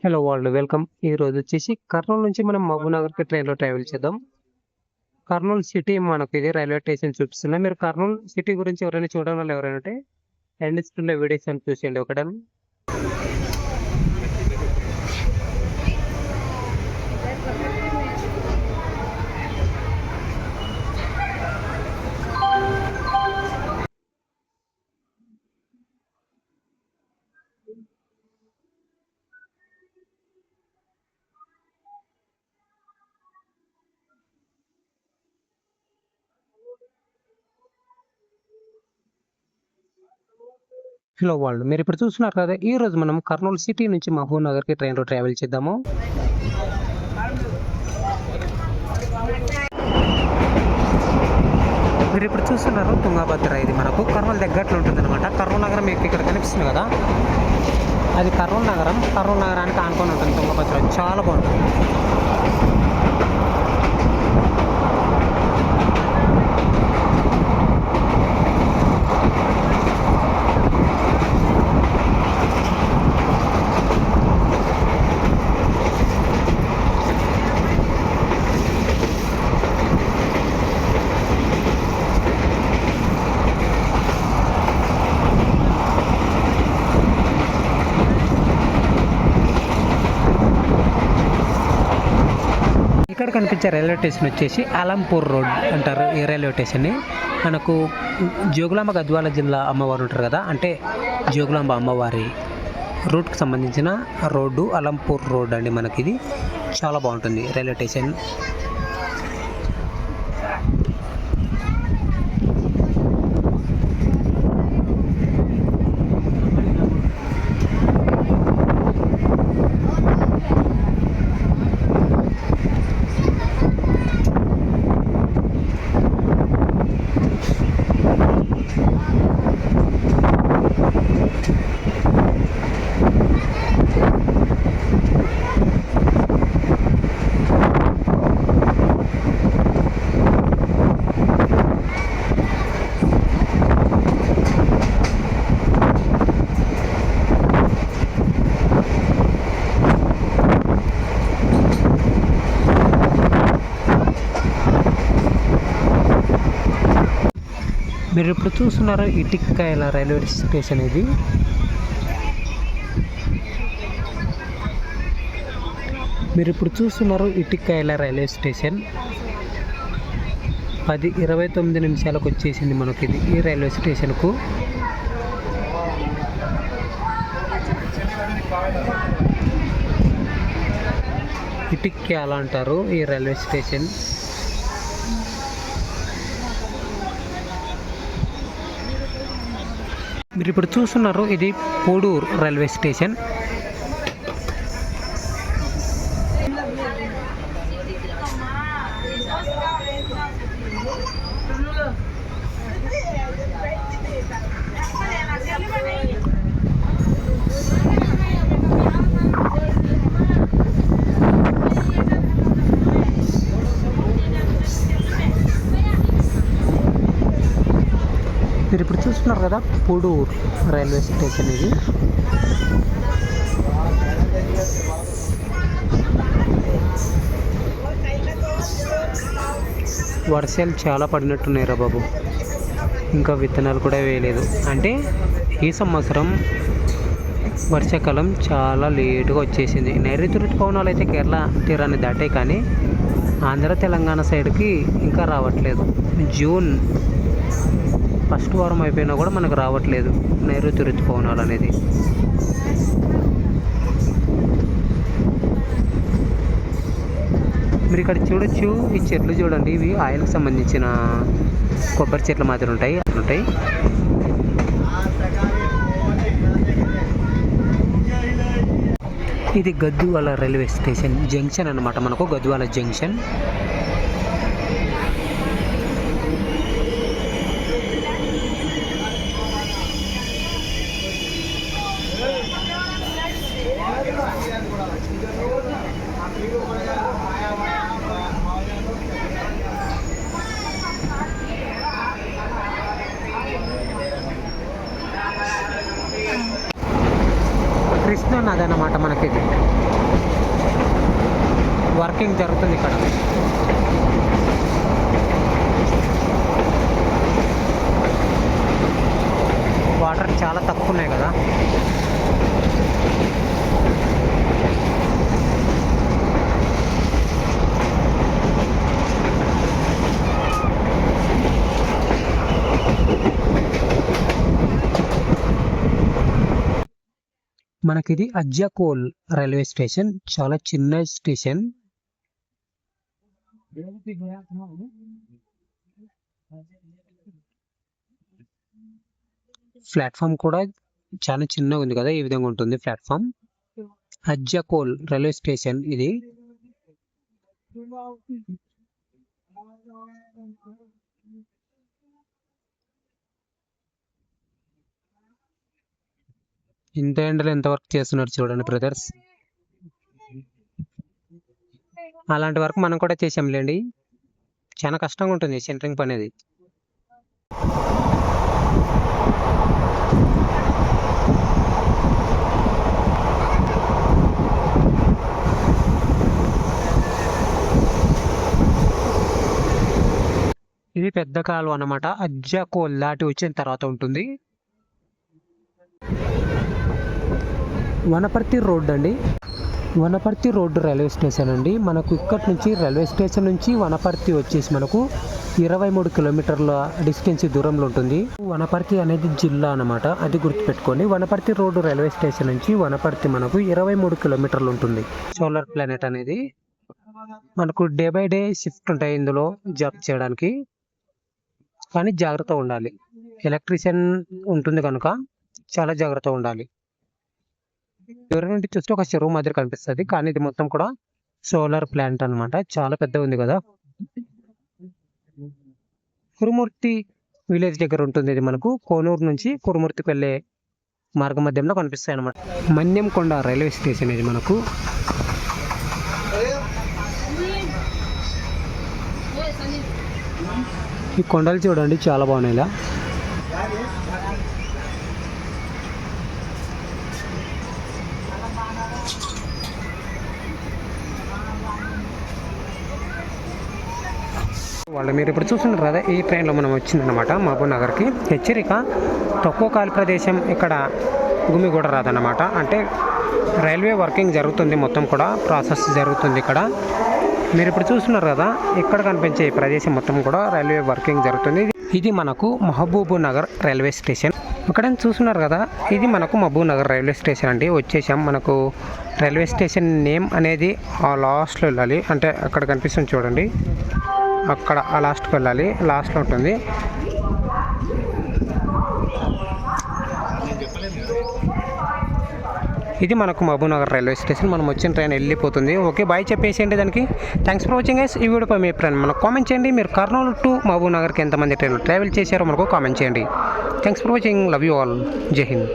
Hello world welcome. ఈ రోజు వచ్చేసి కర్నూలు నుంచి మనం మహబూబ్‌నగర్‌కి ట్రైన్‌లో ట్రావెల్ చేద్దాం. కర్నూలు సిటీ మనకి ఇది రైల్వే స్టేషన్ చూపిస్తున్నా. మీరు కర్నూలు సిటీ గురించి ఎవరైనా చూడని వాళ్ళు ఎవరైనా ఉంటే ఎండ్ స్క్రీన్‌లో వీడియోస్ అని చూసేయండి ఒకటేనా. హలో వరల్డ్ మీరు ఇప్పుడు చూస్తున్నారు కదా, ఈ రోజు మనం కర్నూలు సిటీ నుంచి మహబూబ్‌నగర్‌కి ట్రైన్‌లో ట్రావెల్ చేద్దాము. మీరు ఇప్పుడు చూస్తున్నారు తుంగభద్ర. ఇది మనకు కర్నూలు దగ్గరలో ఉంటుందన్నమాట. కర్నూలు నగరం మీకు ఇక్కడ కనిపిస్తుంది కదా, అది కర్నూలు నగరం. కర్నూలు నగరానికి ఆనుకొని ఉంటుంది తుంగభద్ర. చాలా బాగుంటుంది. ఇక్కడ కనిపించే రైల్వే స్టేషన్ వచ్చేసి అలంపూర్ రోడ్ అంటారు ఈ రైల్వే స్టేషన్ని. మనకు జోగులాంబ గద్వాల జిల్లా అమ్మవారు ఉంటారు కదా, అంటే జోగులాంబ అమ్మవారి రూట్కి సంబంధించిన రోడ్డు అలంపూర్ రోడ్ అండి. మనకి ఇది చాలా బాగుంటుంది రైల్వే స్టేషన్. మీరు ఇప్పుడు చూస్తున్నారు ఇటిక్కాయల రైల్వే స్టేషన్ ఇది. మీరు ఇప్పుడు చూస్తున్నారు ఇటిక్కాయల రైల్వే స్టేషన్. 10:29 నిమిషాలకు వచ్చేసింది మనకి ఇది ఈ రైల్వే స్టేషన్కు. ఇటిక్యాల అంటారు ఈ రైల్వే స్టేషన్. మీరు ఇప్పుడు చూస్తున్నారు ఇది పోడూరు రైల్వే స్టేషన్. మీరు ఇప్పుడు చూస్తున్నారు కదా పోడూరు రైల్వే స్టేషన్ ఇది. వర్షాలు చాలా పడినట్టున్నాయి రా బాబు. ఇంకా విత్తనాలు కూడా వేయలేదు. అంటే ఈ సంవత్సరం వర్షాకాలం చాలా లేటుగా వచ్చేసింది. నైరుతి ఋతుపవనాలు అయితే కేరళ తీరాన్ని దాటాయి, కానీ ఆంధ్ర తెలంగాణ సైడ్కి ఇంకా రావట్లేదు. జూన్ ఫస్ట్ వారం అయిపోయినా కూడా మనకు రావట్లేదు నైరుతి ఋతుపవనాలు అనేది. మీరు ఇక్కడ చూడొచ్చు, ఈ చెట్లు చూడండి. ఇవి ఆయిల్కి సంబంధించిన కొబ్బరి చెట్లు మాత్రం ఉంటాయి. ఇది గద్వాల రైల్వే స్టేషన్ జంక్షన్ అన్నమాట. మనకు గద్వాల జంక్షన్. కృష్ణా నది అన్నమాట మనకి ఇది. వర్కింగ్ జరుగుతుంది ఇక్కడ. వాటర్ చాలా తక్కువ ఉన్నాయి కదా. మనకిది అజ్జకోల్ రైల్వే స్టేషన్, చాలా చిన్న స్టేషన్. ప్లాట్ఫామ్ కూడా చాలా చిన్నగా ఉంది కదా, ఈ విధంగా ఉంటుంది ప్లాట్ఫామ్. అజ్జకోల్ రైల్వే స్టేషన్ ఇది. ఇంత ఎండలో ఎంత వర్క్ చేస్తున్నారు చూడండి బ్రదర్స్. అలాంటి వర్క్ మనం కూడా చేసాంలేండి. చాలా కష్టంగా ఉంటుంది సెంటరింగ్ పని అది. ఇది పెద్ద కాలువ అన్నమాట. అజ్జకోల్ దాటి వచ్చిన తర్వాత ఉంటుంది. వనపర్తి రోడ్ అండి. వనపర్తి రోడ్డు రైల్వే స్టేషన్ అండి. మనకు ఇక్కడి నుంచి రైల్వే స్టేషన్ నుంచి వనపర్తి వచ్చేసి మనకు 23 కిలోమీటర్ల డిస్టెన్స్ దూరంలో ఉంటుంది. వనపర్తి అనేది జిల్లా అన్నమాట, అది గుర్తుపెట్టుకోండి. వనపర్తి రోడ్డు రైల్వే స్టేషన్ నుంచి వనపర్తి మనకు 23 కిలోమీటర్లు ఉంటుంది. సోలార్ ప్లానెట్ అనేది మనకు డే బై డే షిఫ్ట్ ఉంటాయి ఇందులో జాబ్ చేయడానికి, కానీ జాగ్రత్త ఉండాలి. ఎలక్ట్రీషియన్ ఉంటుంది కనుక చాలా జాగ్రత్త ఉండాలి. దూరం నుండి చూస్తే ఒక చెరువు మాదిరి కనిపిస్తుంది, కానీ ఇది మొత్తం కూడా సోలార్ ప్లాంట్ అన్నమాట. చాలా పెద్దగా ఉంది కదా. కురుమూర్తి విలేజ్ దగ్గర ఉంటుంది ఇది. మనకు కోనూరు నుంచి కురుమూర్తికి వెళ్ళే మార్గ మధ్యంలో కనిపిస్తాయి అన్నమాట. మన్యంకొండ రైల్వే స్టేషన్ ఇది మనకు. ఈ కొండలు చూడండి చాలా బాగున్నాయి ఇలా. వాళ్ళు మీరు ఇప్పుడు చూస్తున్నారు కదా, ఈ ట్రైన్లో మనం వచ్చిందనమాట మహబూబ్ నగర్కి. హెచ్చరిక, తక్కువ ఖాళీ ప్రదేశం ఇక్కడ గుమి కూడా రాదన్నమాట. అంటే రైల్వే వర్కింగ్ జరుగుతుంది, మొత్తం కూడా ప్రాసెస్ జరుగుతుంది ఇక్కడ. మీరు ఇప్పుడు చూస్తున్నారు కదా, ఇక్కడ కనిపించే ఈ ప్రదేశం మొత్తం కూడా రైల్వే వర్కింగ్ జరుగుతుంది. ఇది మనకు మహబూబ్ నగర్ రైల్వే స్టేషన్. ఇక్కడ చూస్తున్నారు కదా, ఇది మనకు మహబూబ్ నగర్ రైల్వే స్టేషన్ అండి. వచ్చేసాం. మనకు రైల్వే స్టేషన్ నేమ్ అనేది ఆ లాస్ట్లో వెళ్ళాలి, అంటే అక్కడ కనిపిస్తుంది చూడండి, అక్కడ ఆ లాస్ట్కి వెళ్ళాలి, లాస్ట్లో ఉంటుంది. ఇది మనకు మహబూబ్ నగర్ రైల్వే స్టేషన్. మనం వచ్చిన ట్రైన్ వెళ్ళిపోతుంది. ఓకే, బాయ్ చెప్పేసేయండి దానికి. Thanks for watching guys. ఈ వీడియోపై మీ ఫ్రెండ్ మనకు కామెంట్ చేయండి. మీరు కర్నూలు టు మహబూబ్ నగర్కి ఎంతమంది ట్రైన్లు ట్రావెల్ చేశారో మనకు కామెంట్ చేయండి. Thanks for watching. Love you all. జై హింద్.